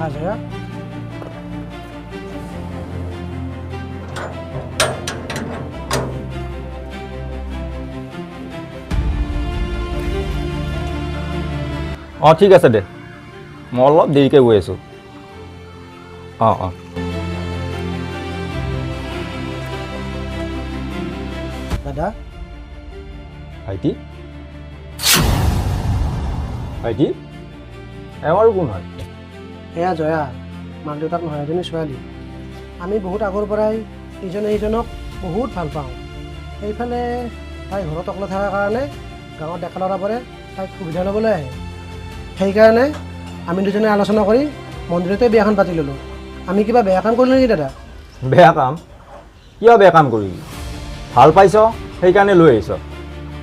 আহা জয়া ঠিক আছে দে মই অলপ দেৰিকৈ গৈ আছোঁ দাদা ভাইটি ভাইটি এওঁ কোন হয় এয়া জয়া মাক দেউতাক নহয় এজনী ছোৱালী আমি বহুত আগৰ পৰাই ইজনে সিজনক বহুত ভাল পাওঁ সেইফালে তাই ঘৰত অকলে থকাৰ কাৰণে গাঁৱৰ ডেকা ল'ৰাবোৰে তাইক সুবিধা ল'বলৈ আহে সেইকাৰণে আমি দুজনে আলোচনা কৰি মন্দিৰতে বিয়াখন পাতি ল'লোঁ আমি কিবা বেয়া কাম কৰিলোঁ নেকি দাদা বেয়া কাম কিয় বেয়া কাম কৰিবি ভাল পাইছ সেইকাৰণে লৈ আহিছ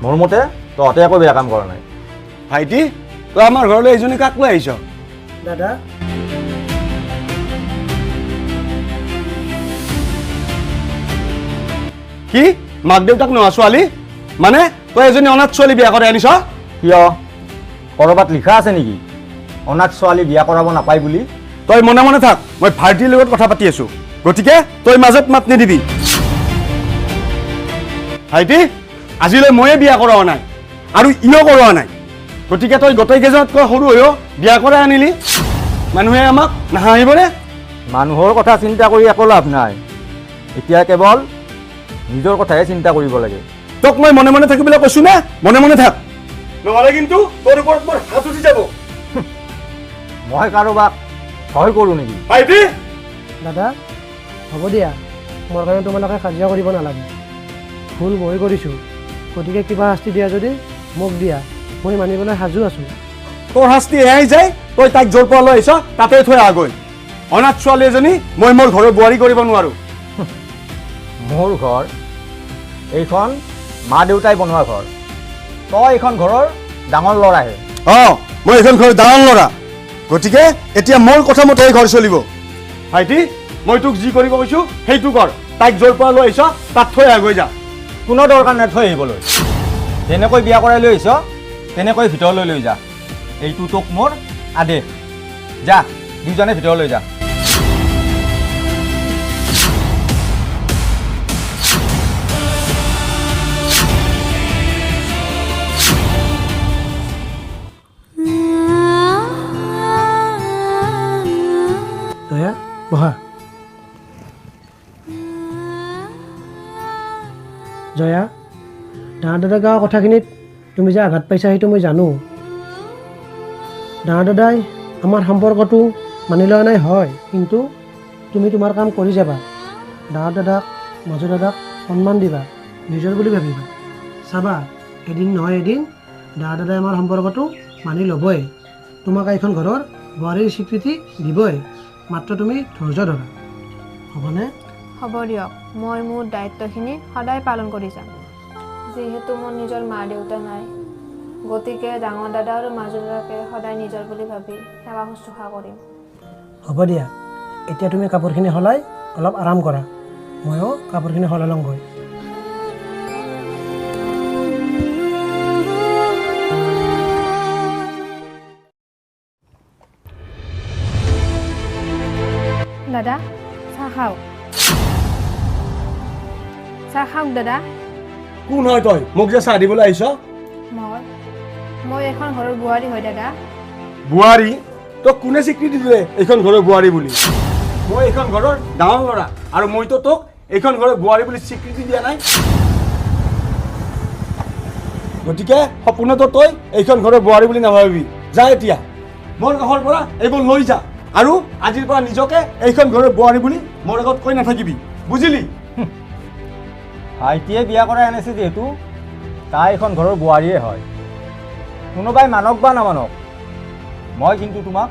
মোৰ মতে তহঁতে একো বেয়া কাম কৰা নাই ভাইটি তই আমাৰ ঘৰলৈ এইজনী কাক লৈ আহিছ দাদা কি মাক দেউতাক নোহোৱা ছোৱালী মানে তই এজনী অনাথ ছোৱালী বিয়া কৰাই আনিছ কিয় ক'ৰবাত লিখা আছে নেকি অনাথ ছোৱালী বিয়া কৰাব নাপায় বুলি তই মনে মনে থাক মই ভাইটিৰ লগত কথা পাতি আছো গতিকে তই মাজত মাত নিদিবি ভাইটি আজিলৈ ময়ে বিয়া কৰোৱা নাই আৰু ইও কৰোৱা নাই গতিকে তই গোটেইকেইজনতকৈ সৰু হৈও বিয়া কৰাই আনিলি মানুহে আমাক নাহাঁহিবনে মানুহৰ কথা চিন্তা কৰি একো লাভ নাই এতিয়া কেৱল নিজৰ কথাহে চিন্তা কৰিব লাগে তোক মই মনে মনে থাকিবলৈ কৈছো নে মনে মনে থাক নহ'লে কিন্তু তোৰ ওপৰত মোৰ হাত উঠি যাব মই কাৰোবাক ভয় কৰোঁ নেকি ভাইটি দাদা হ'ব দিয়া মোৰ কাৰণে তোমালোকে কাজিয়া কৰিব নালাগে ভুল মই কৰিছোঁ গতিকে কিবা শাস্তি দিয়া যদি মোক দিয়া মই মানিবলৈ সাজু আছোঁ তোৰ শাস্তি এয়াই যায় তই তাইক জোৰ পোৱা লৈ আহিছ তাতে থৈ আগৈ অনাথ ছোৱালী এজনী মই মোৰ ঘৰৰ বোৱাৰী কৰিব নোৱাৰো মোৰ ঘৰ এইখন মা দেউতাই বনোৱা ঘৰ তই এইখন ঘৰৰ ডাঙৰ ল'ৰাহে মই এইখন ঘৰৰ ডাঙৰ ল'ৰা গতিকে এতিয়া মোৰ কথা মতে এই ঘৰ চলিব ভাইটি মই তোক যি কৰিব কৈছো সেইটো কৰ তাইক জোৰ পোৱা লৈ আহিছ তাত থৈ আগৈ যা কোনো দৰকাৰ নাই থৈ আহিবলৈ যেনেকৈ বিয়া কৰাই লৈ আহিছ তেনেকৈ ভিতৰলৈ লৈ যা এইটো তোক মোৰ আদেশ যা দুজনে ভিতৰলৈ যা জয়া বহা জয়া ডাঙৰ দাদা গাঁৱৰ কথাখিনিত তুমি যে আঘাত পাইছা সেইটো মই জানো ডাঙৰ দাদাই আমাৰ সম্পৰ্কটো মানি লোৱা নাই হয় কিন্তু তুমি তোমাৰ কাম কৰি যাবা ডাঙৰ দাদাক মাজু দাদাক সন্মান দিবা নিজৰ বুলি ভাবিবা চাবা এদিন নহয় এদিন ডাঙৰ দাদাই আমাৰ সম্পৰ্কটো মানি ল'বই তোমাক এইখন ঘৰৰ বোৱাৰীৰ স্বীকৃতি দিবই মাত্ৰ তুমি ধৈৰ্য ধৰা হ'বনে হ'ব দিয়ক মই মোৰ দায়িত্বখিনি সদায় পালন কৰি যাম যিহেতু মোৰ নিজৰ মা দেউতা নাই গতিকে ডাঙৰ দাদা আৰু মাজু দাদাকে সদায় নিজৰ বুলি ভাবি সেৱা শুশ্ৰূষা কৰিম হ'ব দিয়া এতিয়া তুমি কাপোৰখিনি সলাই অলপ আৰাম কৰা ময়ো কাপোৰখিনি সলাই লওঁগৈ দাদা চাহ খাওক দাদা কোন হয় তই মোক যে চাহ দিবলৈ আহিছ মই এখন ঘৰৰ বোৱাৰী হয় দাদা বোৱাৰী তোক কোনে স্বীকৃতি দিলে এইখন ঘৰৰ বোৱাৰী বুলি মই এইখন ঘৰৰ ডাঙৰ ল'ৰা আৰু মইতো তোক এইখন ঘৰৰ বোৱাৰী বুলি স্বীকৃতি দিয়া নাই গতিকে সপোনতো তই এইখন ঘৰৰ বোৱাৰী বুলি নাভাবিবি যা এতিয়া মোৰ কাষৰ পৰা এইবোৰ লৈ যা আৰু আজিৰ পৰা নিজকে এইখন ঘৰৰ বোৱাৰী বুলি মোৰ আগত কৈ নাথাকিবি বুজিলি ভাইটিয়ে বিয়া কৰাই আনিছে যিহেতু তাই এখন ঘৰৰ বোৱাৰীয়ে হয় কোনোবাই মানক বা নামানক মই কিন্তু তোমাক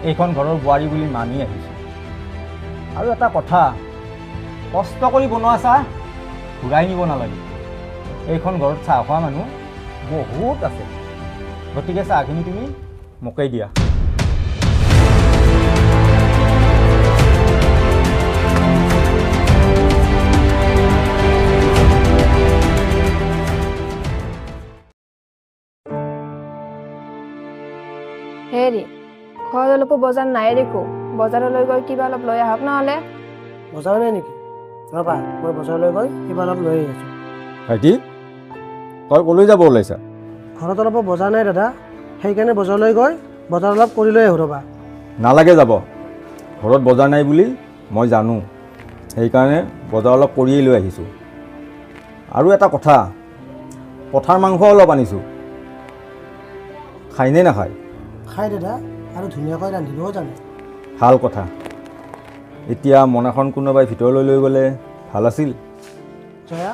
এইখন ঘৰৰ বোৱাৰী বুলি মানি আহিছোঁ আৰু এটা কথা কষ্ট কৰি বনোৱা চাহ ঘূৰাই নিব নালাগে এইখন ঘৰত চাহ খোৱা মানুহ বহুত আছে গতিকে চাহখিনি তুমি মোকেই দিয়া হেৰি ঘৰত অলপো বজাৰ নাই দেখো বজাৰলৈ গৈ কিবা অলপ লৈ আহক নহ'লে। বজাৰ নাই নেকি? ৰ'বা মই বজাৰলৈ গৈ কিবা অলপ লৈ আহিছোঁ। ভাইটি তই ক'লৈ যাব ওলাইছা? ঘৰত অলপ বজাৰ নাই দাদা, সেইকাৰণে বজাৰলৈ গৈ বজাৰ অলপ কৰি লৈ আহোঁ ৰ'বা। নালাগে যাব, ঘৰত বজাৰ নাই বুলি মই জানো, সেইকাৰণে বজাৰ অলপ কৰিয়েই লৈ আহিছোঁ। আৰু এটা কথা, পঠাৰ মাংস অলপ আনিছোঁ, খায়নে নাখায়? খাই দাদা, আৰু ধুনীয়াকৈ ৰান্ধিবও জানে। ভাল কথা। এতিয়া মনাখন কোনোবাই ভিতৰলৈ লৈ গ'লে ভাল আছিল। জয়া,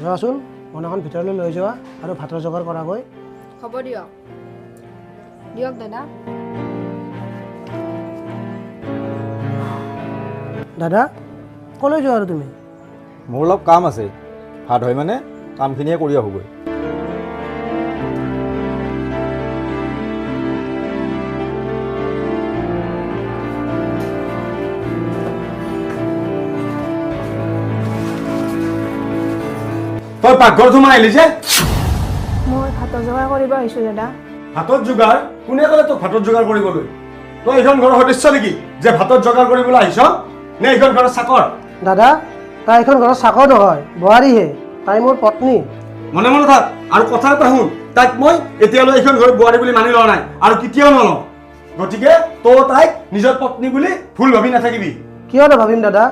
যোৱাচোন মনাখন ভিতৰলৈ লৈ যোৱা আৰু ভাতৰ যোগাৰ কৰাগৈ। হ'ব দিয়ক। দিয়ক দাদা। দাদা, ক'লৈ যোৱা আৰু তুমি? মোৰ অলপ কাম আছে, ভাত হয় মানে কামখিনিয়ে কৰি আহোঁগৈ। তই পাকঘৰত সোমাই আহিলি যে? মই ভাতৰ যোগাৰ কৰিব আহিছোঁ দাদা। ভাতত যোগাৰ? কোনে ক'লে তোক ভাতত যোগাৰ কৰিবলৈ? তই এইখন ঘৰৰ সদস্য নেকি যে ভাতত যোগাৰ কৰিবলৈ আহিছ? নে এইখন ঘৰৰ চাকৰ? দাদা, তাই এখন ঘৰৰ চাকৰ নহয়, বোৱাৰীহে, তাই মোৰ পত্নী। মনে মনে থাক, আৰু কথা এটা শুন, তাইক মই এতিয়ালৈ এইখন ঘৰৰ বোৱাৰী বুলি মানি লোৱা নাই আৰু কেতিয়াও নলওঁ। গতিকে তই তাইক নিজৰ পত্নী বুলি ভুল ভাবি নাথাকিবি। কিয় নাভাবিম দাদা,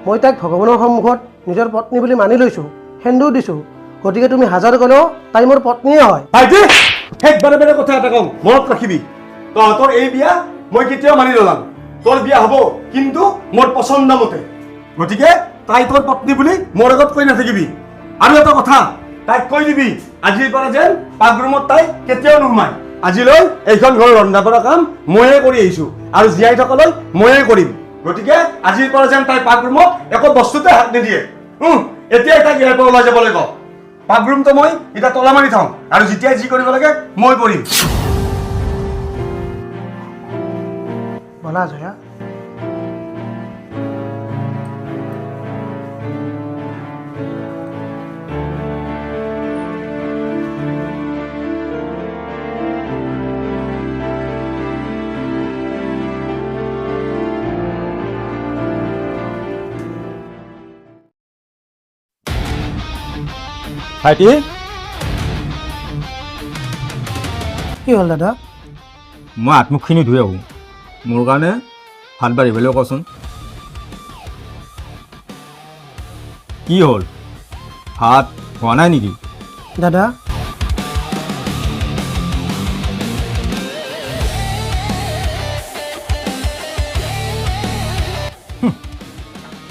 মই তাইক ভগৱানৰ সন্মুখত নিজৰ পত্নী বুলি মানি লৈছোঁ, সেন্দুৰ দিছোঁ। গতিকে তুমি হাজাৰ ক'লেও তাই মোৰ পত্নীয়ে হয়। ভাইটি, শেষবাৰে বাৰে কথা এটা কওঁ, মনত ৰাখিবি, তহঁতৰ এই বিয়া মই কেতিয়াও মানি নল'ম। তোৰ বিয়া হ'ব, কিন্তু মোৰ পচন্দ মতে। গতিকে তাই তোৰ পত্নী বুলি মোৰ আগত কৈ নাথাকিবি। আৰু এটা কথা, তাইক কৈ দিবি, আজিৰ পৰা যেন পাকৰুমত তাই কেতিয়াও নোসোমায়। আজিলৈ এইখন ঘৰৰ ৰন্ধা বঢ়া কাম ময়ে কৰি আহিছোঁ আৰু জীয়াই থকালৈ ময়ে কৰিম। গতিকে আজিৰ পৰা যেন তাই পাকৰুমত একো বস্তুতে হাত নিদিয়ে। এতিয়াই তাইক ইয়াৰ পৰা ওলাই যাব লাগিব। পাকৰুমটো মই এতিয়া তলা মাৰি থওঁ আৰু যেতিয়াই যি কৰিব লাগে মই কৰিম। বলা জয়া। ভাইটি, কি হ'ল দাদা? মই হাতমুখখিনি ধুই আহোঁ, মোৰ কাৰণে ভাত বাঢ়িবলৈ কচোন। কি হ'ল, ভাত হোৱা নাই নেকি? দাদা,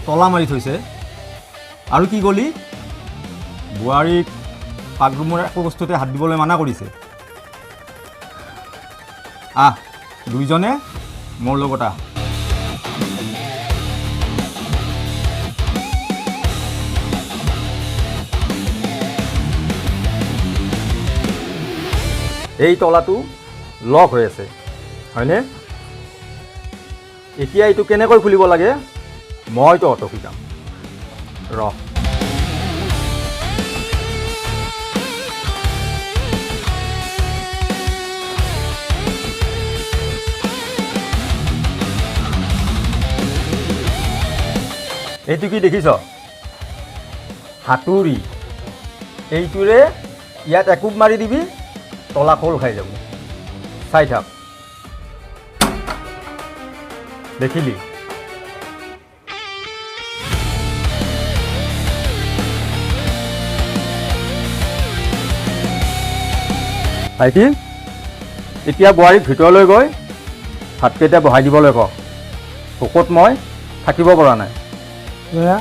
তলা মাৰি থৈছে। আৰু কি ক'লি? বোৱাৰীক পাকৰুমৰ একো বস্তুতে হাত দিবলৈ মানা কৰিছে। আহ, দুইজনে মোৰ লগত আহ। এই তলাটো লক হৈ আছে, হয়নে? এতিয়া এইটো কেনেকৈ খুলিব লাগে মই তহঁতক শিকাম। ৰহ। এইটো কি দেখিছ? হাতুৰি। এইটোৰে ইয়াত একোব মাৰি দিবি, তলা খোল খাই যাব। চাই থাক। দেখিলি? ভাইটি, এতিয়া বোৱাৰীক ভিতৰলৈ গৈ ভাতকেইটা বহাই দিবলৈ ক। ভোকত মই থাকিব পৰা নাই। জয়া,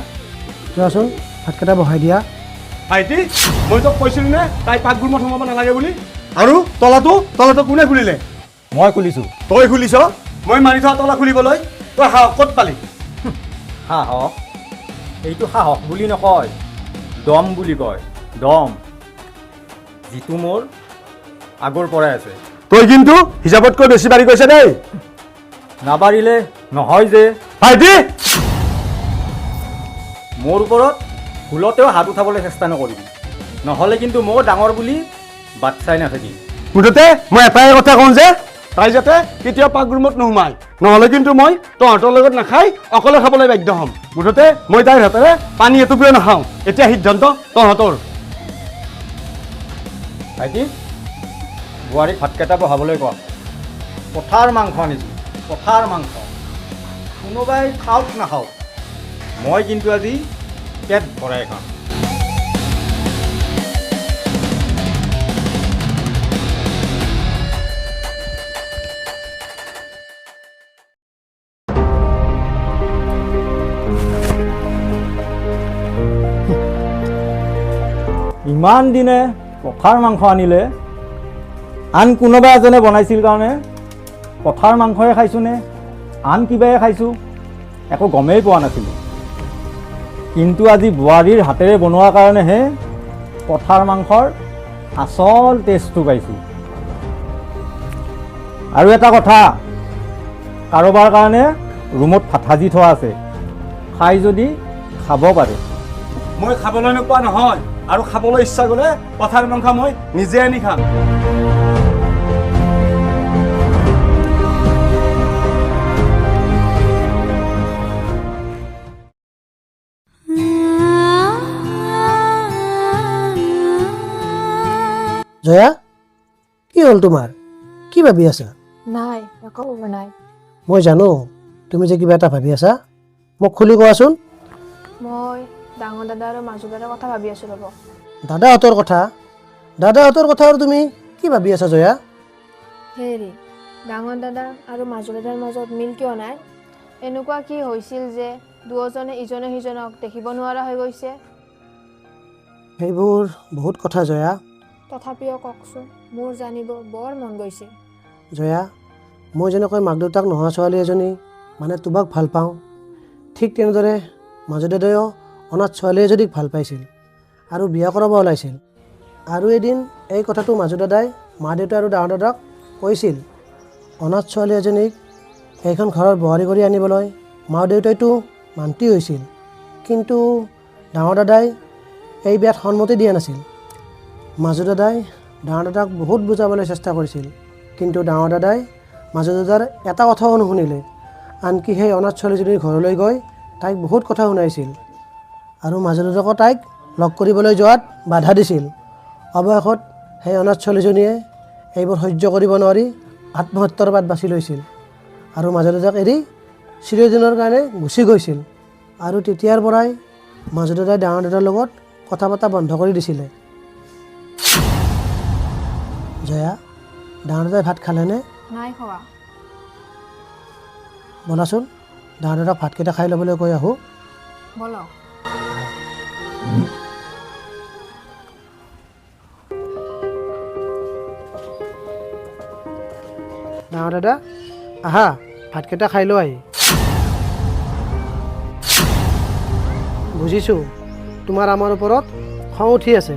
যোৱাচোন ভাতকেইটা বহাই দিয়া। ভাইটি, মই তোক কৈছিলোঁ নে তাই পাকঘৰমত সোমাব নালাগে বুলি? আৰু তলাটো কোনে খুলিলে? মই খুলিছোঁ। তই খুলিছ? মই মাৰি থোৱা তলা খুলিবলৈ তই সাহস ক'ত পালি? সাহস? এইটো সাহস বুলি নকয়, দম বুলি কয়। দম, যিটো মোৰ আগৰ পৰাই আছে। তই কিন্তু হিচাপতকৈ বেছি বাঢ়ি গৈছে দেই। নাবাঢ়িলে নহয় যে। ভাইটি, মোৰ ওপৰত ভুলতেও হাত উঠাবলৈ চেষ্টা নকৰিবি, নহ'লে কিন্তু মই ডাঙৰ বুলি বাট চাই নাথাকিম। মুঠতে মই এটাই কথা কওঁ যে তাই যাতে কেতিয়াও পাক ৰুমত নোসোমায়, নহ'লে কিন্তু মই তহঁতৰ লগত নাখাই অকলে খাবলৈ বাধ্য হ'ম। মুঠতে মই তাইৰ হাতেৰে পানী এটুপিও নাখাওঁ। এতিয়া সিদ্ধান্ত তহঁতৰ। ভাইটি, বোৱাৰীক ভাতকেইটা বহাবলৈ কোৱা। পথাৰ মাংস আনিছোঁ, পথাৰ মাংস। কোনোবাই খাওক নাখাওক, মই কিন্তু আজি পেট ভৰাই খাম। ইমান দিনে পথাৰ মাংস আনিলে, আন কোনোবা এজনে বনাইছিল কাৰণে পথাৰ মাংসয়ে খাইছোঁ নে আন কিবাই খাইছোঁ একো গমেই পোৱা নাছিলোঁ। কিন্তু আজি বোৱাৰীৰ হাতেৰে বনোৱাৰ কাৰণেহে পথাৰ মাংসৰ আচল টেষ্টটো পাইছোঁ। আৰু এটা কথা, কাৰোবাৰ কাৰণে ৰুমত ভাত সাজি থোৱা আছে, খাই যদি খাব পাৰে। মই খাবলৈ নোপোৱা নহয়, আৰু খাবলৈ ইচ্ছা গ'লে পথাৰ মাংস মই নিজে আনি খাম। জয়া, কি হ'ল তোমাৰ? কি ভাবি আছা? নাই, একো ভবা নাই। মই জানো তুমি যে কিবা এটা ভাবি আছা, মোক খুলি কোৱাচোন। মই ডাঙৰ দাদা আৰু মাজু দাদাৰ কথা ভাবি আছোঁ ৰ'ব। দাদাহঁতৰ কথা? দাদাহঁতৰ কথা আৰু তুমি কি ভাবি আছা জয়া? হেৰি, ডাঙৰ দাদা আৰু মাজু দাদাৰ মাজত মিল কিয় নাই? এনেকুৱা কি হৈছিল যে দুয়োজনে ইজনে সিজনক দেখিব নোৱাৰা হৈ গৈছে? সেইবোৰ বহুত কথা জয়া। তথাপিও কওকচোন, মোৰ জানিব বৰ মন গৈছে। জয়া, মই যেনেকৈ মাক দেউতাক নোহোৱা ছোৱালী এজনী মানে তোমাক ভাল পাওঁ, ঠিক তেনেদৰে মাজু দাদায়ো অনাথ ছোৱালী এজনীক ভাল পাইছিল আৰু বিয়া কৰাব ওলাইছিল। আৰু এদিন এই কথাটো মাজু দাদাই মা দেউতা আৰু ডাঙৰ দাদাক কৈছিল। অনাথ ছোৱালী এজনীক এইখন ঘৰৰ বোৱাৰী কৰি আনিবলৈ মা দেউতাইতো মান্তি হৈছিল, কিন্তু ডাঙৰ দাদাই এই বিয়াত সন্মতি দিয়া নাছিল। মাজু দাদাই ডাঙৰ দাদাক বহুত বুজাবলৈ চেষ্টা কৰিছিল, কিন্তু ডাঙৰ দাদাই মাজু দাদাৰ এটা কথাও নুশুনিলে। আনকি সেই অনাথ ছোৱালীজনীৰ ঘৰলৈ গৈ তাইক বহুত কথা শুনাইছিল আৰু মাজু দাদাকো তাইক লগ কৰিবলৈ যোৱাত বাধা দিছিল। অৱশেষত সেই অনাথ ছোৱালীজনীয়ে এইবোৰ সহ্য কৰিব নোৱাৰি আত্মহত্যাৰ বাট বাছি লৈছিল আৰু মাজু দাদাক এৰি চিৰদিনৰ কাৰণে গুচি গৈছিল। আৰু তেতিয়াৰ পৰাই মাজু দাদাই ডাঙৰ দাদাৰ লগত কথা পতা বন্ধ কৰি দিছিলে। জয়া, ডাঙৰ দাদাই ভাত খালেনে? নাই খোৱা। ব'লাচোন ডাঙৰ দাদাক ভাতকেইটা খাই ল'বলৈ কৈ আহোঁ। বলক। ডাঙৰ দাদা, আহা ভাতকেইটা খাই লৈ আহি। বুজিছোঁ তোমাৰ আমাৰ ওপৰত খং উঠি আছে,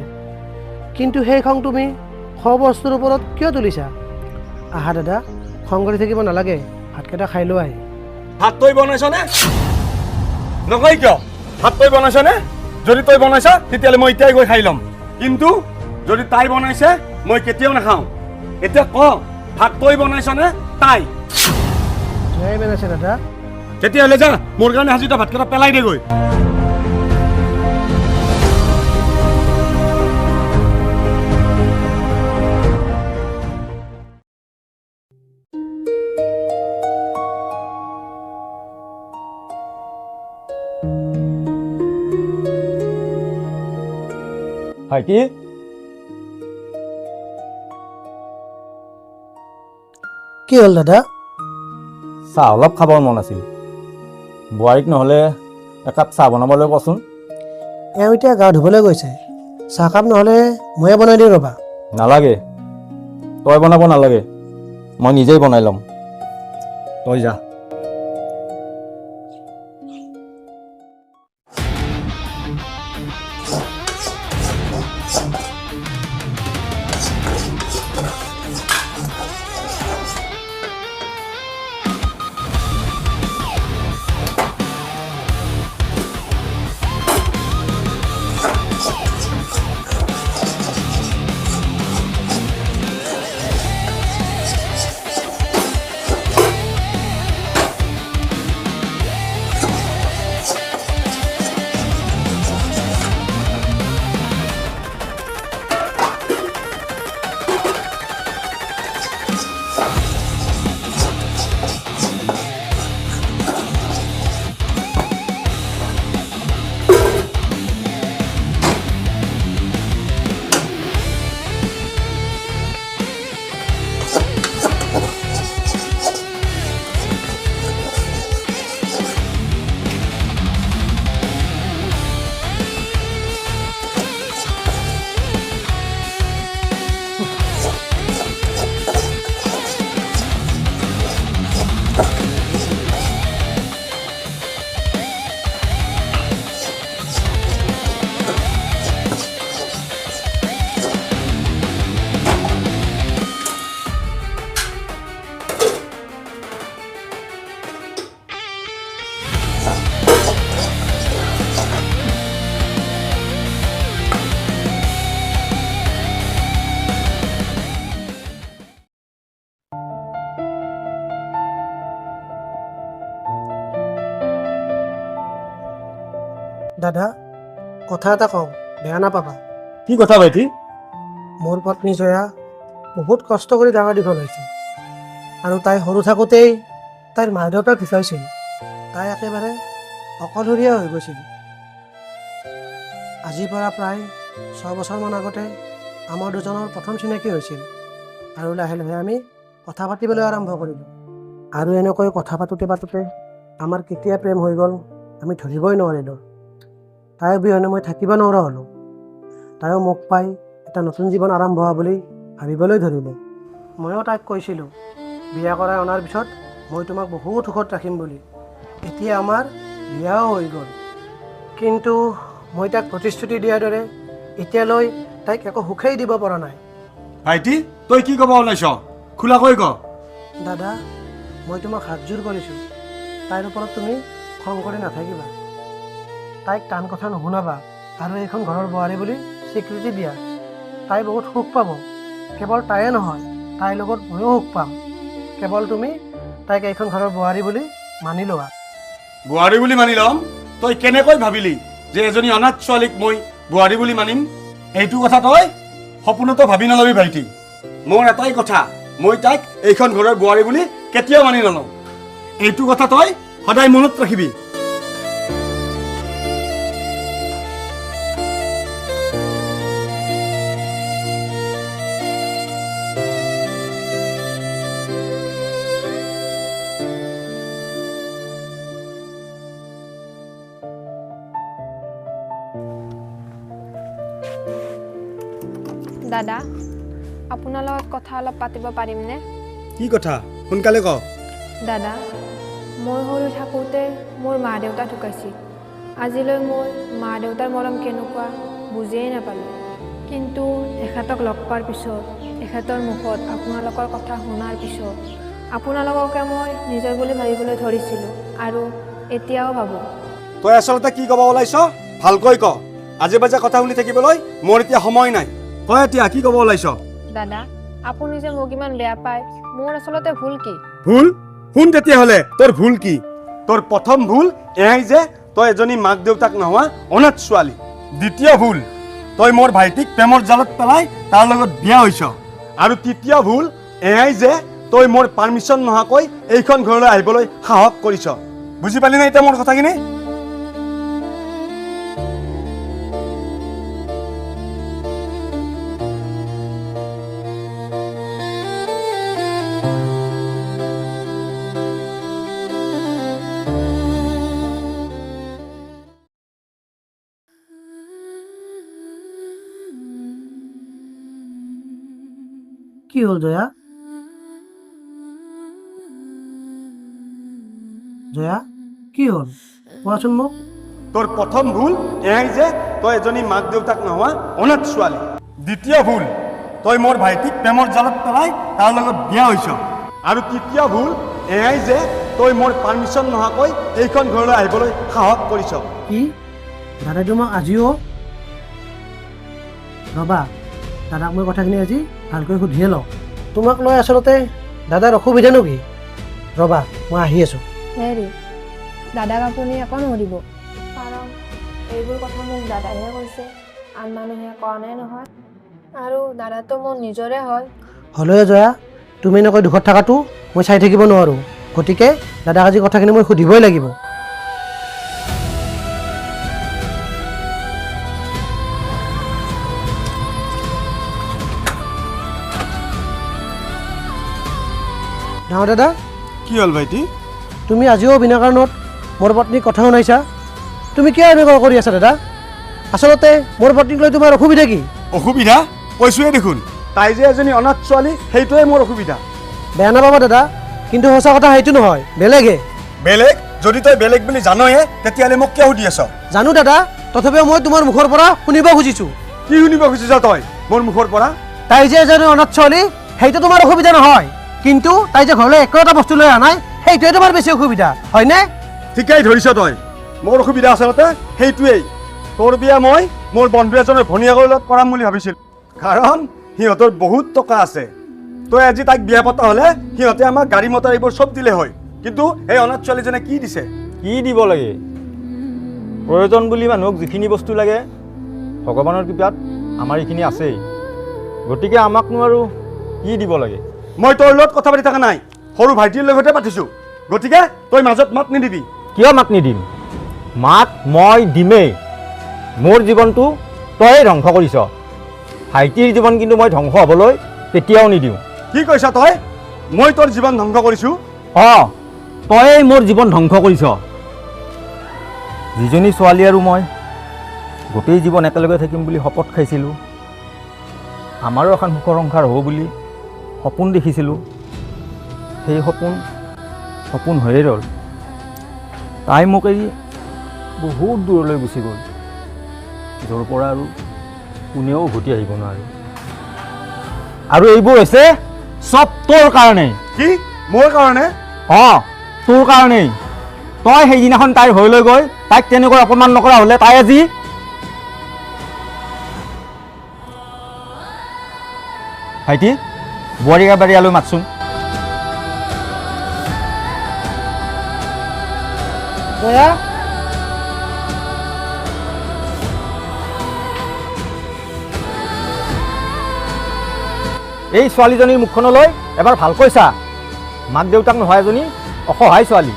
কিন্তু সেই খং তুমি খোৱা বস্তুৰ ওপৰত কিয় তুলিছা? আহা দাদা, খং কৰি থাকিব নালাগে, ভাতকেইটা খাই লৈ আহি। ভাত তই বনাইছনে? নহয় কিয়? ভাত তই বনাইছনে? যদি তই বনাইছা তেতিয়াহ'লে মই এতিয়াই গৈ খাই ল'ম, কিন্তু যদি তাই বনাইছে মই কেতিয়াও নাখাওঁ। এতিয়া ক, ভাত তই বনাইছনে তাই? জয়াই বনাইছে দাদা। তেতিয়াহ'লে যা, মোৰ কাৰণে সাজি তই ভাতকেইটা পেলাই দে গৈ। ভাইটি, কি হ'ল দাদা? চাহ অলপ খাবৰ মন আছিল। বোৱাৰীক নহ'লে একাপ চাহ বনাবলৈ কচোন। এওঁ এতিয়া গা ধুবলৈ গৈছে, চাহকাপ নহ'লে ময়ে বনাই দিওঁ ৰ'বা। নালাগে, তই বনাব নালাগে, মই নিজেই বনাই ল'ম। তই যা। দাদা কথা এটা কওঁ, বেয়া নাপাবা। কি কথা ভাইটি? মোৰ পত্নী জয়া বহুত কষ্ট কৰি ডাঙৰ দীঘল হৈছে আৰু তাই সৰু থাকোঁতেই তাইৰ মা দেউতাক ঢুকাইছিল। তাই একেবাৰে অকলশৰীয়া হৈ গৈছিল। আজিৰ পৰা প্ৰায় 6 বছৰমান আগতে আমাৰ দুজনৰ প্ৰথম চিনাকি হৈছিল আৰু লাহে লাহে আমি কথা পাতিবলৈ আৰম্ভ কৰিলোঁ। আৰু এনেকৈ কথা পাতোঁতে পাতোঁতে আমাৰ কেতিয়া প্ৰেম হৈ গ'ল আমি ধৰিবই নোৱাৰিলোঁ। তাইৰ অবিহনে মই থাকিব নোৱাৰা হ'লোঁ। তাইও মোক পাই এটা নতুন জীৱন আৰম্ভ হোৱা বুলি ভাবিবলৈ ধৰিলে। ময়ো তাইক কৈছিলোঁ বিয়া কৰাই অনাৰ পিছত মই তোমাক বহুত সুখত ৰাখিম বুলি। এতিয়া আমাৰ বিয়াও হৈ গ'ল, কিন্তু মই তাক প্ৰতিশ্ৰুতি দিয়াৰ দৰে এতিয়ালৈ তাইক একো সুখেই দিব পৰা নাই। ভাইটি তই কি ক'ব ওলাইছ? খোলাকৈ ক। দাদা মই তোমাক হাতযোৰ কৰিছোঁ, তাইৰ ওপৰত তুমি খং কৰি নাথাকিবা। তাইক টান কথা নুশুনাবা আৰু এইখন ঘৰৰ বোৱাৰী বুলি স্বীকৃতি দিয়া। তাই বহুত সুখ পাব। কেৱল তাইয়ে নহয়, তাইৰ লগত ময়ো সুখ পাম। কেৱল তুমি তাইক এইখন ঘৰৰ বোৱাৰী বুলি মানি লোৱা। বোৱাৰী বুলি মানি ল'ম? তই কেনেকৈ ভাবিলি যে এজনী অনাথ ছোৱালীক মই বোৱাৰী বুলি মানিম? এইটো কথা তই সপোনতো ভাবি নলবি ভাইটি। মোৰ এটাই কথা, মই তাইক এইখন ঘৰৰ বোৱাৰী বুলি কেতিয়াও মানি নলওঁ। এইটো কথা তই সদায় মনত ৰাখিবি। দাদা আপোনাৰ লগত কথা অলপ পাতিব পাৰিমনে? কি কথা? সোনকালে ক। দাদা মই সৰু থাকোঁতে মোৰ মা দেউতা ঢুকাইছিল। আজিলৈ মই মা দেউতাৰ মৰম কেনেকুৱা বুজিয়েই নাপালোঁ। কিন্তু এখেতক লগ পোৱাৰ পিছত, এখেতৰ মুখত আপোনালোকৰ কথা শুনাৰ পিছত আপোনালোককে মই নিজৰ বুলি ভাবিবলৈ ধৰিছিলোঁ আৰু এতিয়াও ভাবোঁ। তই আচলতে কি ক'ব ওলাইছ ভালকৈ ক। আজি বাজে কথা শুনি থাকিবলৈ মোৰ এতিয়া সময় নাই। তই এতিয়া কি ক'ব ওলাইছ? দাদা আপুনি যে মোক ইমান বেয়া পায়, মোৰ আচলতে ভুল কি? ভুল? শুন তেতিয়াহ'লে তোৰ ভুল কি। তোৰ প্ৰথম ভুল এয়াই যে তই এজনী মাক দেউতাক নোহোৱা অনাথ ছোৱালী। দ্বিতীয় ভুল, তই মোৰ ভাইটিক প্ৰেমৰ জালত পেলাই তাৰ লগত বিয়া হৈছ। আৰু তৃতীয় ভুল এয়াই যে তই মোৰ পাৰ্মিশ্যন নোহোৱাকৈ এইখন ঘৰলৈ আহিবলৈ সাহস কৰিছ। বুজি পালি নে এতিয়া মোৰ কথাখিনি? কি হ'ল জয়া? জয়া কি হ'ল কোৱাচোন মোক। তোৰ প্ৰথম ভুল এয়াই যে তই এজনী মাক দেউতাক নোহোৱা অনাথ ছোৱালী। দ্বিতীয় ভুল, তই মোৰ ভাইটিক প্ৰেমৰ জালত পেলাই তাৰ লগত বিয়া হৈছ। আৰু তৃতীয় ভুল এয়াই যে তই মোৰ পাৰ্মিশ্যন নোহোৱাকৈ এইখন ঘৰলৈ আহিবলৈ সাহস কৰিছ। কি দাদাই তোমাক আজিও? ৰ'বা দাদাক মই কথাখিনি আজি ভালকৈ সুধিয়ে লওঁ। তোমাক লৈ আচলতে দাদাৰ অসুবিধানো কি? ৰ'বা মই আহি আছোঁ। হেৰি দাদাক আপুনি একো নুসুধিব, কাৰণ এইবোৰ কথা মোক দাদাইহে কৈছে, আন মানুহে কোৱা নাই নহয়। আৰু দাদাটো মোৰ নিজৰে হয়। হ'লেও জয়া তুমি এনেকৈ দুখত থকাটো মই চাই থাকিব নোৱাৰোঁ। গতিকে দাদাক আজি কথাখিনি মই সুধিবই লাগিব। ডাঙৰ দাদা কি হ'ল ভাইটি? তুমি আজিও বিনা কাৰণত মোৰ পত্নীক কথা শুনাইছা। তুমি কিয় এনেকুৱা কৰি আছা দাদা? আচলতে মোৰ পত্নীক লৈ তোমাৰ অসুবিধা কি? অসুবিধা? কৈছোৱে দেখোন, তাই যে এজনী অনাথ ছোৱালী সেইটোৱে মোৰ অসুবিধা। বেয়া নাপাবা দাদা, কিন্তু সঁচা কথা সেইটো নহয়, বেলেগে। বেলেগ? যদি তই বেলেগ বুলি জানয়ে তেতিয়াহ'লে মোক কিয় সুধি আছ? জানো দাদা, তথাপিও মই তোমাৰ মুখৰ পৰা শুনিব খুজিছোঁ। কি শুনিব খুজিছ তই মোৰ মুখৰ পৰা? তাই যে এজনী অনাথ ছোৱালী সেইটো তোমাৰ অসুবিধা নহয়, কিন্তু তাই যে ঘৰলৈ একো এটা বস্তু লৈ অহা নাই সেইটোৱে তোমাৰ বেছি অসুবিধা, হয়নে? ঠিকেই ধৰিছ তই। মোৰ অসুবিধা আচলতে সেইটোৱেই। তোৰ বিয়া মই মোৰ বন্ধু এজনৰ ভনীয়েকৰ লগত কৰাম বুলি ভাবিছিলোঁ, কাৰণ সিহঁতৰ বহুত টকা আছে। তই আজি তাইক বিয়া পতা হ'লে সিহঁতে আমাক গাড়ী মটৰ এইবোৰ চব দিলে হয়, কিন্তু এই অনাথ ছোৱালীজনে কি দিছে? কি দিব লাগে? প্ৰয়োজন বুলি মানুহক যিখিনি বস্তু লাগে ভগৱানৰ কৃপাত আমাৰ এইখিনি আছেই, গতিকে আমাকনো আৰু কি দিব লাগে? মই তোৰ লগত কথা পাতি থকা নাই, সৰু ভাইটিৰ লগতে পাতিছোঁ, গতিকে তই মাজত মাত নিদিবি। কিয় মাত নিদিম? মাত মই দিমেই। মোৰ জীৱনটো তই ধ্বংস কৰিছ, ভাইটিৰ জীৱন কিন্তু মই ধ্বংস হ'বলৈ কেতিয়াও নিদিওঁ। কি কৈছ তই? মই তোৰ জীৱন ধ্বংস কৰিছোঁ? অঁ, তয়েই মোৰ জীৱন ধ্বংস কৰিছ। যিজনী ছোৱালী আৰু মই গোটেই জীৱন একেলগে থাকিম বুলি শপত খাইছিলোঁ, আমাৰো এখন সুখৰ সংসাৰ হ'ব বুলি সপোন দেখিছিলোঁ, সেই সপোন হৈয়ে ৰ'ল। তাই মোক এৰি বহুত দূৰলৈ গুচি গ'ল, য'ৰ পৰা আৰু কোনেও উভতি আহিব নোৱাৰে। আৰু এইবোৰ হৈছে চব তোৰ কাৰণে। কি মোৰ কাৰণে? অঁ, তোৰ কাৰণেই। তই সেইদিনাখন তাইৰ হৈ লৈ গৈ তাইক তেনেকৈ অপমান নকৰা হ'লে তাই আজি ভাইটি বোৱাৰীক এবাৰ ইয়ালৈ মাতচোন। জয়া, এই ছোৱালীজনীৰ মুখখনলৈ এবাৰ ভালকৈ চা। মাক দেউতাক নোহোৱা এজনী অসহায় ছোৱালী,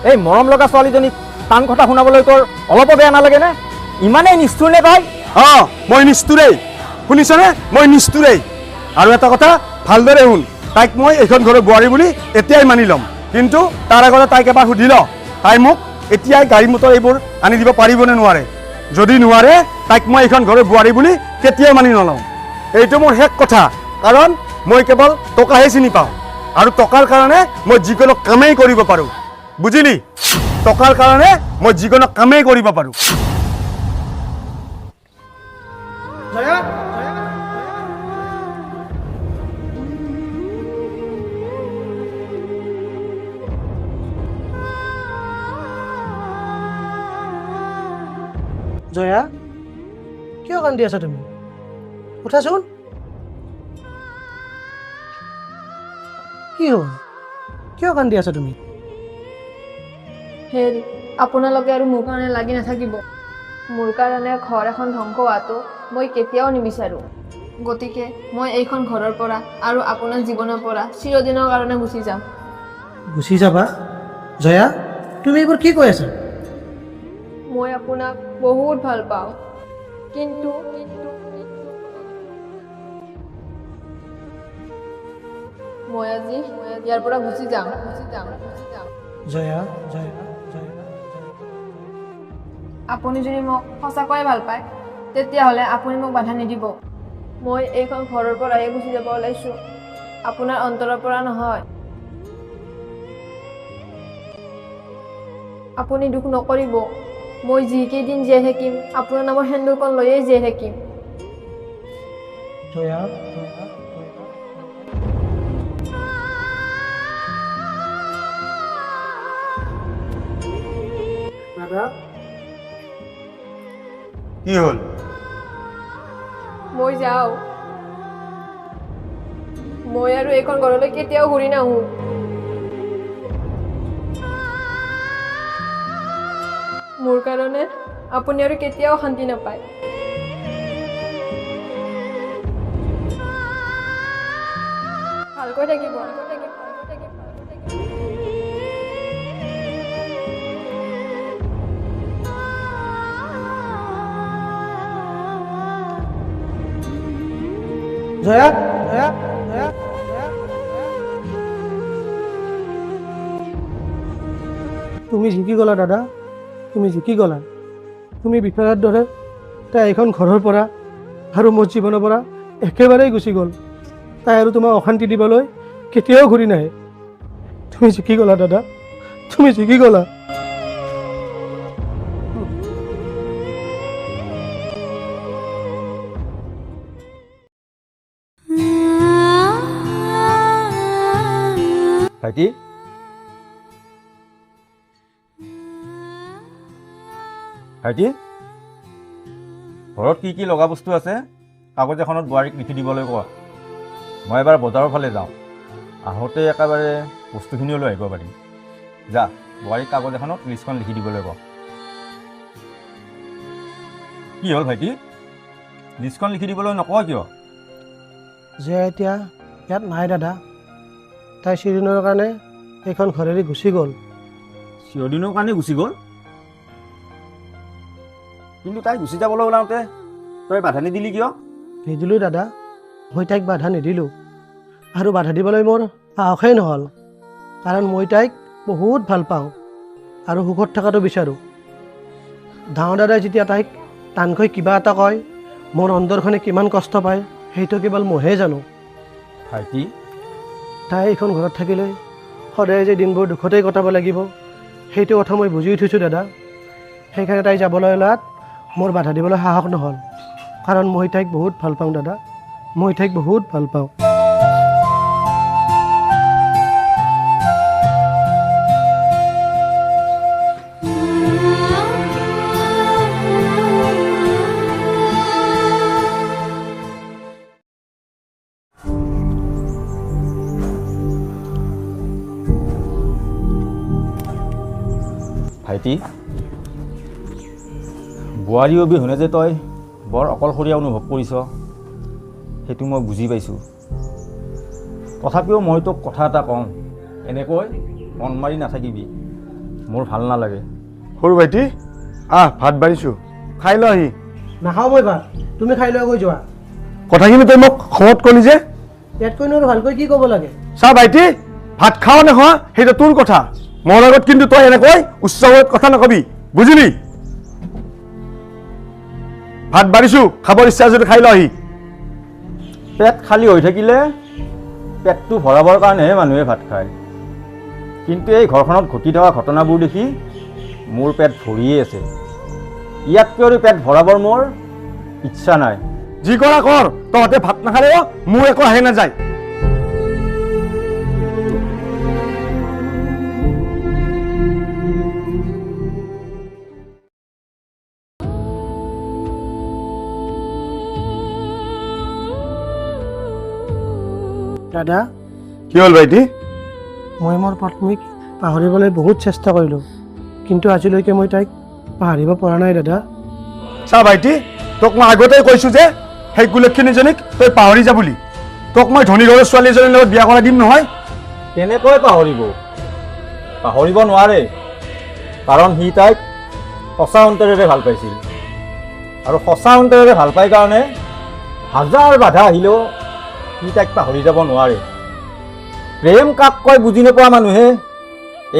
এই মৰম লগা ছোৱালীজনীক টান কথা শুনাবলৈ তোৰ অলপো বেয়া নালাগেনে? ইমানেই নিষ্ঠুৰ নে তাই? অঁ, মই নিষ্ঠুৰেই, শুনিছনে? মই নিষ্ঠুৰেই। আৰু এটা কথা ভালদৰে শুন, তাইক মই এইখন ঘৰৰ বোৱাৰী বুলি এতিয়াই মানি ল'ম, কিন্তু তাৰ আগতে তাইক এবাৰ সুধি ল, তাই মোক এতিয়াই গাড়ী মটৰ এইবোৰ আনি দিব পাৰিবনে নোৱাৰে। যদি নোৱাৰে তাইক মই এইখন ঘৰৰ বোৱাৰী বুলি কেতিয়াও মানি নলওঁ। এইটো মোৰ শেষ কথা, কাৰণ মই কেৱল টকাহে চিনি পাওঁ, আৰু টকাৰ কাৰণে মই যিকোনো কামেই কৰিব পাৰোঁ, বুজিলি? টকাৰ কাৰণে মই যিকোনো কামেই কৰিব পাৰোঁ। জয়া, জয়া, কিয় কান্দি আছা তুমি? উঠাচোন। কি হ'ল? কিয় কান্দি আছা তুমি? হেৰি, আপোনালোকে আৰু মোৰ কাৰণে লাগি নাথাকিব। মোৰ কাৰণে ঘৰ এখন ধ্বংস হোৱাটো মই কেতিয়াও নিবিচাৰোঁ। গতিকে মই এইখন ঘৰৰ পৰা আৰু আপোনাৰ জীৱনৰ পৰা চিৰদিনৰ কাৰণে গুচি যাম। গুচি যাবা? জয়া, তুমি এইবোৰ কি কৈ আছা? মই আপোনাক বহুত ভাল পাওঁ, কিন্তু মই আজি ইয়াৰ পৰা গুচি যাম। জয়া, জয়া, জয়া, আপুনি যদি মোক সঁচাকৈয়ে ভাল পায়, তেতিয়াহ'লে আপুনি মোক বাধা নিদিব। মই এইখন ঘৰৰ পৰাহে গুচি যাব ওলাইছোঁ, আপোনাৰ অন্তৰৰ পৰা নহয়। আপুনি দুখ নকৰিব, মই যিকেইদিন জীয়াই থাকিম আপোনাৰ নামৰ সেন্দুৰকণ লৈয়ে জীয়াই থাকিম। জয়া, দাদা, কি হ'ল? মই যাওঁ। মই আৰু এইখন ঘৰলৈ কেতিয়াও ঘূৰি নাহোঁ। মোৰ কাৰণে আপুনি আৰু কেতিয়াও শান্তি নাপায়। ভালকৈ থাকিব। জয়া, জয়া, জয়া, জয়া, তুমি জিকি গ'লা দাদা, তুমি জিকি গ'লা। তুমি বিফলাৰ দৰে তাই এখন ঘৰৰ পৰা আৰু মোৰ জীৱনৰ পৰা একেবাৰেই গুচি গ'ল। তাই আৰু তোমাক অশান্তি দিবলৈ কেতিয়াও ঘূৰি নাহে। তুমি জিকি গ'লা দাদা, তুমি জিকি গ'লা। ভাইটি, ভাইটি, ঘৰত কি কি লগা বস্তু আছে কাগজ এখনত বোৱাৰীক লিখি দিবলৈ কোৱা। মই এবাৰ বজাৰৰ ফালে যাওঁ, আহোঁতে একেবাৰে বস্তুখিনিও লৈ আহিব পাৰিম। যা, বোৱাৰীক কাগজ এখনত লিষ্টখন লিখি দিবলৈ কোৱা। কি হ'ল ভাইটি লিষ্টখন লিখি দিবলৈ নকয় কিয় যে এতিয়া ইয়াত নাই দাদা, তাই চিৰিদিনৰ কাৰণে এইখন ঘৰেৰে গুচি গ'ল। চিৰদিনৰ কাৰণে গুচি গ'ল? কিন্তু তাই গুচি যাবলৈ ওলাওঁতে তই বাধা নিদিলি কিয়? নিদিলোঁ দাদা, মই তাইক বাধা নিদিলোঁ আৰু বাধা দিবলৈ মোৰ সাহসেই নহ'ল, কাৰণ মই তাইক বহুত ভাল পাওঁ আৰু সুখত থকাটো বিচাৰোঁ। ডাঙৰ দাদাই যেতিয়া তাইক টানকৈ কিবা এটা কয়, মোৰ অন্তৰখনে কিমান কষ্ট পায় সেইটো কেৱল মইহে জানো। ভাইটি তাই এইখন ঘৰত থাকিলে সদায় যে দিনবোৰ দুখতেই কটাব লাগিব সেইটো কথা মই বুজি উঠিছোঁ দাদা। সেইকাৰণে তাই যাবলৈ ওলোৱাত মোৰ বাধা দিবলৈ সাহস নহ'ল, কাৰণ মই তাইক বহুত ভাল পাওঁ দাদা, মই তাইক বহুত ভাল পাওঁ। ভাইটি বোৱাৰী অবিহনে যে তই বৰ অকলশৰীয়া অনুভৱ কৰিছ সেইটো মই বুজি পাইছোঁ। তথাপিও মই তোক কথা এটা কওঁ, এনেকৈ মন মাৰি নাথাকিবি, মোৰ ভাল নালাগে। সৰু ভাইটি ভাত বাঢ়িছোঁ, খাই ল আহি। নাখাওঁ মই ভাত, তুমি খাই লৈ গৈ যোৱা। কথাখিনি তই মোক খঙত ক'লি যে? ইয়াতকৈ আৰু ভালকৈ কি ক'ব লাগে? চা ভাইটি, ভাত খাওঁ নেখোৱা সেইটো তোৰ কথা, মোৰ আগত কিন্তু তই এনেকৈ উচ্চস্বৰত কথা নকবি, বুজিলি? ভাত বাঢ়িছোঁ, খাবৰ ইচ্ছা যদি খাই ল আহি। পেট খালী হৈ থাকিলে পেটটো ভৰাবৰ কাৰণেহে মানুহে ভাত খায়, কিন্তু এই ঘৰখনত ঘটি থকা ঘটনাবোৰ দেখি মোৰ পেট ভৰিয়ে আছে। ইয়াতকৈ আৰু পেট ভৰাবৰ মোৰ ইচ্ছা নাই। যি কৰা কৰ, তহঁতে ভাত নাখালেও মোৰ একো আহে নাযায়। দাদা, কি হ'ল ভাইটি? মই মোৰ পত্নীক পাহৰিবলৈ বহুত চেষ্টা কৰিলোঁ, কিন্তু আজিলৈকে মই তাইক পাহৰিব পৰা নাই দাদা। চা ভাইটি, তোক মই আগতেই কৈছোঁ যে সেই কুলক্ষণীজনীক তই পাহৰি যা বুলি। তোক মই ধনী ঘৰৰ ছোৱালী এজনীৰ লগত বিয়া কৰাই দিম নহয়। কেনেকৈ পাহৰিব নোৱাৰে, কাৰণ সি তাইক সঁচা অন্তৰেৰে ভাল পাইছিল, আৰু সঁচা অন্তৰেৰে ভাল পাই কাৰণে হাজাৰ বাধা আহিলেও সি তাইক পাহৰি যাব নোৱাৰে। প্ৰেম কাক কয় বুজি নোপোৱা মানুহে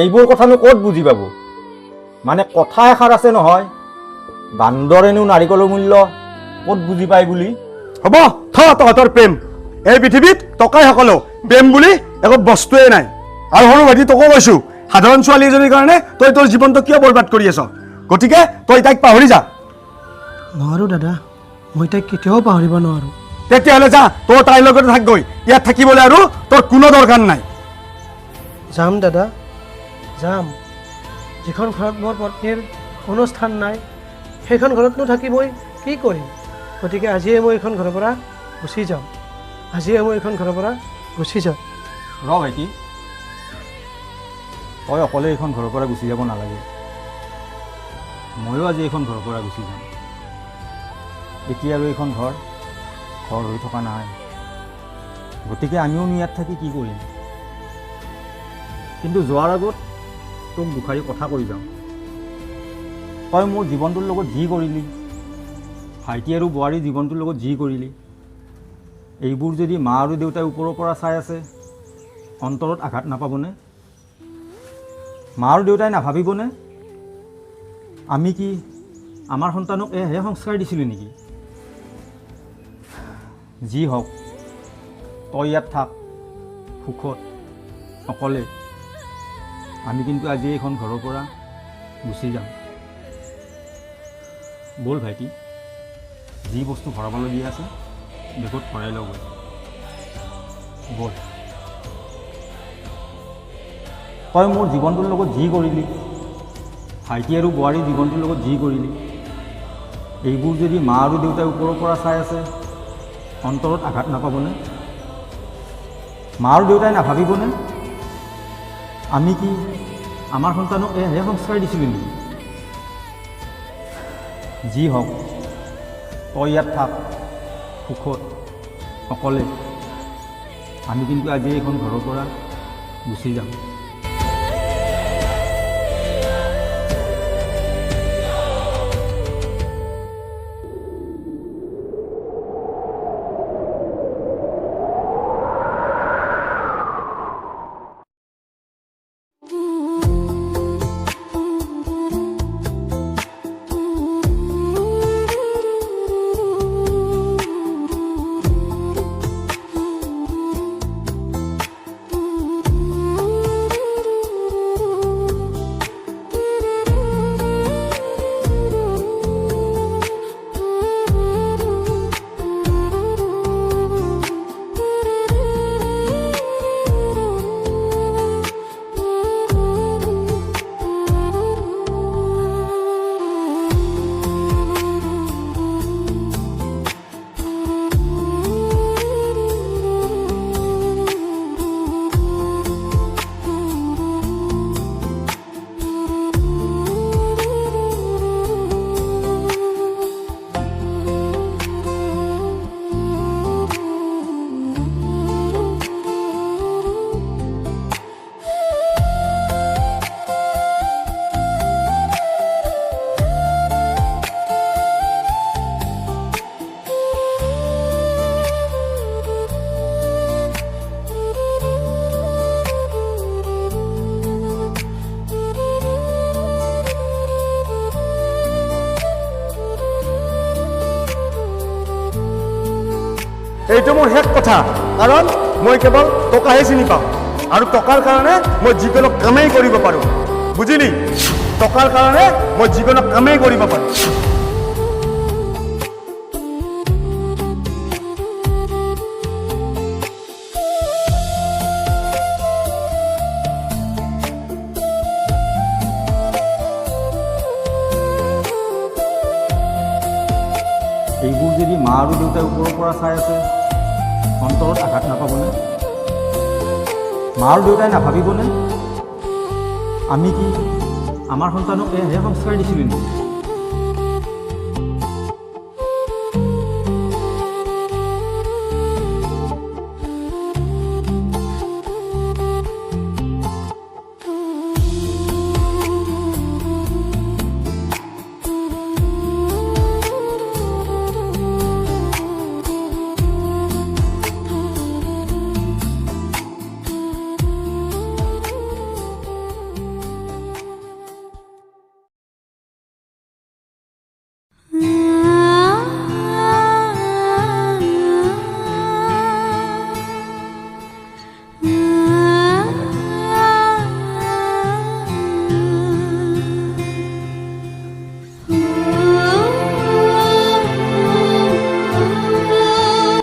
এইবোৰ কথানো ক'ত বুজি পাব? মানে কথা এষাৰ আছে নহয়, বান্দৰেনো নাৰিকলৰ মূল্য ক'ত বুজি পায় বুলি। হ'ব তহঁতৰ প্ৰেম, এই পৃথিৱীত টকাই সকলো, প্ৰেম বুলি একো বস্তুৱেই নাই। আৰু সৰু ভাইটি তোকো কৈছোঁ, সাধাৰণ ছোৱালী এজনীৰ কাৰণে তই তোৰ জীৱনটো কিয় বৰবাদ কৰি আছ? গতিকে তই তাইক পাহৰি যা। নোৱাৰোঁ দাদা, মই তাইক কেতিয়াও পাহৰিব নোৱাৰোঁ। তেতিয়াহ'লে যা, তই তাইৰ লগতে থাকগৈ, ইয়াত থাকিবলৈ আৰু তোৰ কোনো দৰকাৰ নাই। যাম দাদা, যাম। যিখন ঘৰত মোৰ পত্নীৰ কোনো স্থান নাই সেইখন ঘৰতনো থাকি মই কি কৰিম? গতিকে আজিয়ে মই এইখন ঘৰৰ পৰা গুচি যাম, আজিয়ে মই এইখন ঘৰৰ পৰা গুচি যাম। ৰ ভাইটি, তই অকলে এইখন ঘৰৰ পৰা গুচি যাব নালাগে, ময়ো আজি এইখন ঘৰৰ পৰা গুচি যাম। এতিয়া আৰু এইখন ঘৰ হৈ থকা নাই, গতিকে আমিও ইয়াত থাকি কি কৰিম? কিন্তু যোৱাৰ আগত তোক দুখাৰী কথা কৈ যাওঁ। তই মোৰ জীৱনটোৰ লগত যি কৰিলি, ভাইটি আৰু বোৱাৰীৰ জীৱনটোৰ লগত যি কৰিলি, এইবোৰ যদি মা আৰু দেউতাই ওপৰৰ পৰা চাই আছে, অন্তৰত আঘাত নাপাবনে? মা আৰু দেউতাই নাভাবিবনে আমি কি আমাৰ সন্তানক এহে সংস্কাৰ দিছিলোঁ নেকি? যি হওক, তই ইয়াত থাক সুখত অকলে, আমি কিন্তু আজি এইখন ঘৰৰ পৰা গুচি যাম। ব'ল ভাইটি, যি বস্তু ভৰাবলগীয়া আছে বেগত ভৰাই লওঁ ব'ল। তই মোৰ জীৱনটোৰ লগত যি কৰিলি, ভাইটি আৰু বোৱাৰীৰ জীৱনটোৰ লগত যি কৰিলি, এইবোৰ যদি মা আৰু দেউতাই ওপৰৰ পৰা চাই আছে, অন্তৰত আঘাত নাপাবনে? মা আৰু দেউতাই নাভাবিবনে আমি কি আমাৰ সন্তানক এহে সংস্কাৰ দিছিলোঁ নেকি? যি হওক, তই ইয়াত থাক সুখত অকলে। আমি কিন্তু আজি এইখন ঘৰৰ পৰা গুচি যাম। এইটো মোৰ শেষ কথা, কাৰণ মই কেৱল টকাহে চিনি পাওঁ আৰু টকাৰ কাৰণে মই যিকোনো কামেই কৰিব পাৰোঁ, বুজিলি? টকাৰ কাৰণে মই যিকোনো কামেই কৰিব পাৰোঁ। এইবোৰ যদি মা আৰু দেউতাই ওপৰৰ পৰা চাই আছে, অন্তৰত আঘাত নাপাবনে? মা আৰু দেউতাই নাভাবিবনে আমি কি আমাৰ সন্তানক এহে সংস্কাৰ দিছিলোঁ নেকি?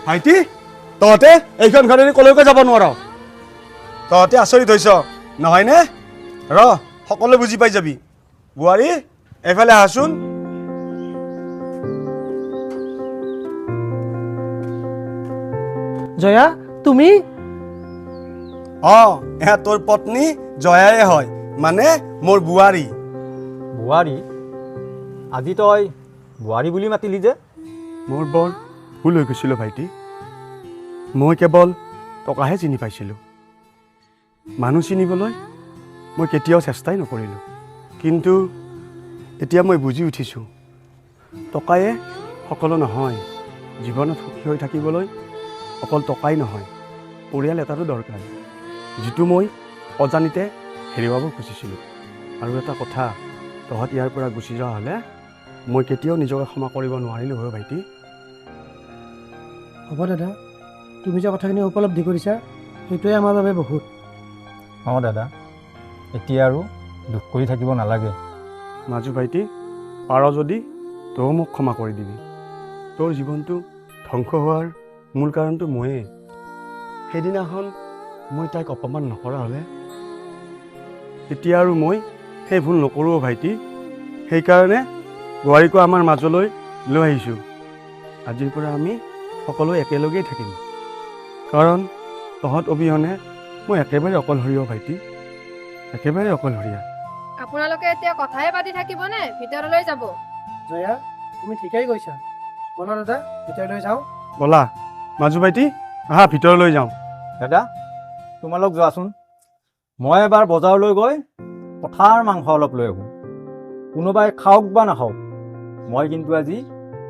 ভাইটি, তহঁতে এইখন ঘৰেদি কলৈকে যাব নোৱাৰ। তহঁতে আচৰিত হৈছ নহয়নে? ৰ, সকলোৱে বুজি পাই যাবি। বোৱাৰী, এইফালে আহাচোন। জয়া, তুমি? এয়া তোৰ পত্নী জয়াই হয়, মানে মোৰ বোৱাৰী। বোৱাৰী? আজি তই বোৱাৰী বুলি মাতিলি যে? মোৰ বৰ ভুল হৈ গৈছিলোঁ ভাইটি। মই কেৱল টকাহে চিনি পাইছিলোঁ, মানুহ চিনিবলৈ মই কেতিয়াও চেষ্টাই নকৰিলোঁ। কিন্তু এতিয়া মই বুজি উঠিছোঁ, টকায়ে সকলো নহয়। জীৱনত সুখী হৈ থাকিবলৈ অকল টকাই নহয়, পৰিয়াল এটাৰো দৰকাৰ, যিটো মই অজানিতে হেৰুৱাব খুজিছিলোঁ। আৰু এটা কথা, তহঁত ইয়াৰ পৰা গুচি যোৱা হ'লে মই কেতিয়াও নিজকে ক্ষমা কৰিব নোৱাৰিলোঁ হয় ভাইটি। হ'ব দাদা, তুমি যে কথাখিনি উপলব্ধি কৰিছা সেইটোৱে আমাৰ বাবে বহুত। অঁ দাদা, এতিয়া আৰু দুখ কৰি থাকিব নালাগে। মাজু ভাইটি, পাৰ যদি তয়ো মোক ক্ষমা কৰি দিবি। তোৰ জীৱনটো ধ্বংস হোৱাৰ মূল কাৰণটো ময়েই। সেইদিনাখন মই তাইক অপমান নকৰা হ'লে তেতিয়া আৰু মই সেই ভুল নকৰোঁ ভাইটি। সেইকাৰণে বোৱাৰীকো আমাৰ মাজলৈ লৈ আহিছোঁ। আজিৰ পৰা আমি সকলো একেলগেই থাকিম, কাৰণ তহঁত অবিহনে মই একেবাৰে অকলশৰীয়া ভাইটি, একেবাৰে অকলশৰীয়া। আপোনালোকে এতিয়া কথাই পাতি থাকিবনে ভিতৰলৈ যাব? জয়া, তুমি ঠিকেই কৈছা। ব'লা দাদা ভিতৰলৈ যাওঁ। ব'লা মাজু ভাইটি আহা ভিতৰলৈ যাওঁ। দাদা তোমালোক যোৱাচোন, মই এবাৰ বজাৰলৈ গৈ পঠাৰ মাংস অলপ লৈ আহোঁ। কোনোবাই খাওক বা নাখাওক, মই কিন্তু আজি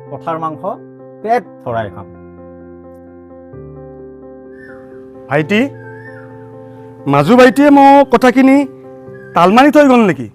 পঠাৰ মাংস পেট ভৰাই খাম। ভাইটি মাজু ভাইটিয়ে মোক কথাখিনি তাল মাৰি থৈ গ'ল নেকি?